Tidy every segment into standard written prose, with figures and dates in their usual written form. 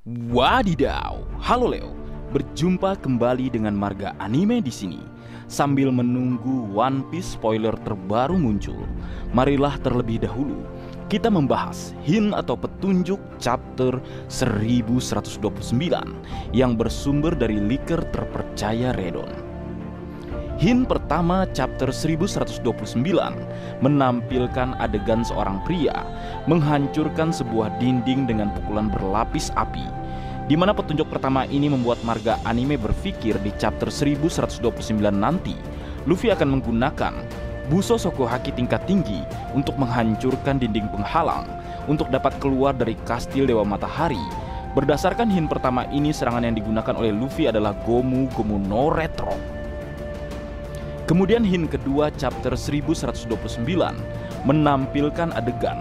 Wadidaw, halo Leo. Berjumpa kembali dengan Marga Anime di sini. Sambil menunggu One Piece spoiler terbaru muncul, marilah terlebih dahulu kita membahas hint atau petunjuk chapter 1129 yang bersumber dari leaker terpercaya Redon. Hint pertama chapter 1129 menampilkan adegan seorang pria menghancurkan sebuah dinding dengan pukulan berlapis api, di mana petunjuk pertama ini membuat Marga Anime berpikir di chapter 1129 nanti Luffy akan menggunakan Buso Sokohaki tingkat tinggi untuk menghancurkan dinding penghalang untuk dapat keluar dari kastil Dewa Matahari. Berdasarkan hint pertama ini, serangan yang digunakan oleh Luffy adalah Gomu Gomu no Retro. Kemudian hint kedua chapter 1129 menampilkan adegan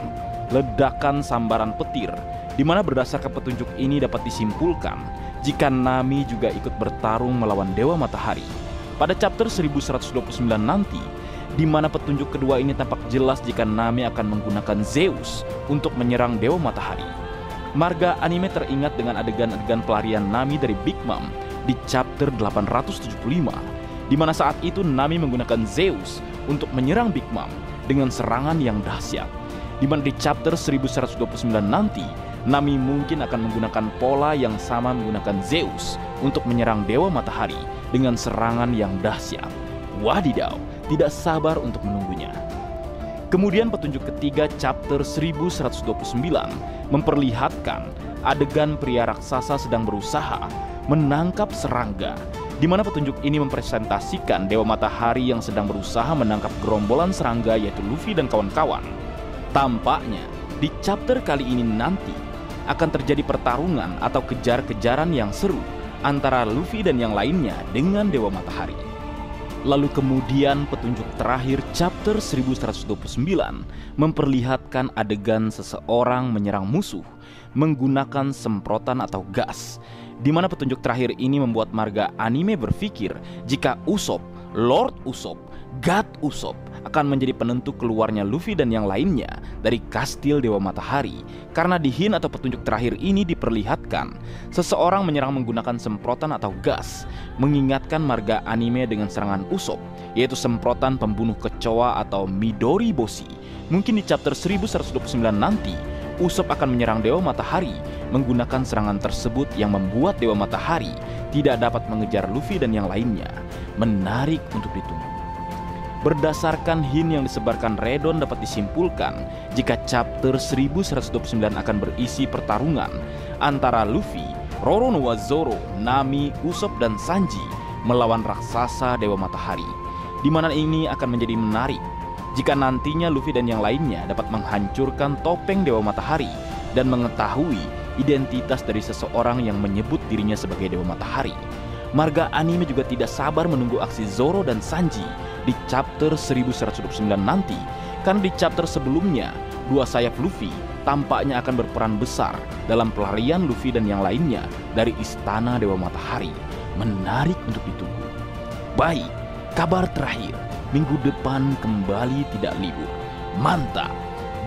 ledakan sambaran petir, di mana berdasarkan petunjuk ini dapat disimpulkan jika Nami juga ikut bertarung melawan Dewa Matahari. Pada chapter 1129 nanti, di mana petunjuk kedua ini tampak jelas jika Nami akan menggunakan Zeus untuk menyerang Dewa Matahari. Marga Anime teringat dengan adegan-adegan pelarian Nami dari Big Mom di chapter 875, di mana saat itu Nami menggunakan Zeus untuk menyerang Big Mom dengan serangan yang dahsyat. Di mana di chapter 1129 nanti, Nami mungkin akan menggunakan pola yang sama menggunakan Zeus untuk menyerang Dewa Matahari dengan serangan yang dahsyat. Wadidaw, tidak sabar untuk menunggunya. Kemudian petunjuk ketiga chapter 1129 memperlihatkan adegan pria raksasa sedang berusaha menangkap serangga, di mana petunjuk ini mempresentasikan Dewa Matahari yang sedang berusaha menangkap gerombolan serangga yaitu Luffy dan kawan-kawan. Tampaknya di chapter kali ini nanti akan terjadi pertarungan atau kejar-kejaran yang seru antara Luffy dan yang lainnya dengan Dewa Matahari. Lalu kemudian petunjuk terakhir chapter 1129 memperlihatkan adegan seseorang menyerang musuh menggunakan semprotan atau gas, di mana petunjuk terakhir ini membuat Marga Anime berpikir jika Usopp, Lord Usopp, God Usopp akan menjadi penentu keluarnya Luffy dan yang lainnya dari kastil Dewa Matahari, karena di hint atau petunjuk terakhir ini diperlihatkan seseorang menyerang menggunakan semprotan atau gas, mengingatkan Marga Anime dengan serangan Usopp, yaitu semprotan pembunuh kecoa atau Midori Boshi. Mungkin di chapter 1129 nanti Usopp akan menyerang Dewa Matahari menggunakan serangan tersebut yang membuat Dewa Matahari tidak dapat mengejar Luffy dan yang lainnya. Menarik untuk ditunggu. Berdasarkan hint yang disebarkan Redon dapat disimpulkan jika chapter 1129 akan berisi pertarungan antara Luffy, Roronoa Zoro, Nami, Usopp, dan Sanji melawan raksasa Dewa Matahari, di mana ini akan menjadi menarik jika nantinya Luffy dan yang lainnya dapat menghancurkan topeng Dewa Matahari dan mengetahui identitas dari seseorang yang menyebut dirinya sebagai Dewa Matahari. Marga Anime juga tidak sabar menunggu aksi Zoro dan Sanji di chapter 1129 nanti, karena di chapter sebelumnya dua sayap Luffy tampaknya akan berperan besar dalam pelarian Luffy dan yang lainnya dari istana Dewa Matahari. Menarik untuk ditunggu. Baik, kabar terakhir, minggu depan kembali tidak libur. Mantap.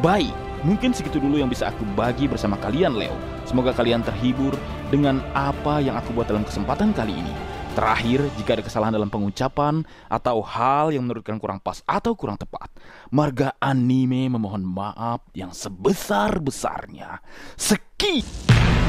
Baik, mungkin segitu dulu yang bisa aku bagi bersama kalian Leo. Semoga kalian terhibur dengan apa yang aku buat dalam kesempatan kali ini. Terakhir, jika ada kesalahan dalam pengucapan atau hal yang menurut kalian kurang pas atau kurang tepat, Marga Anime memohon maaf yang sebesar-besarnya. Sekian.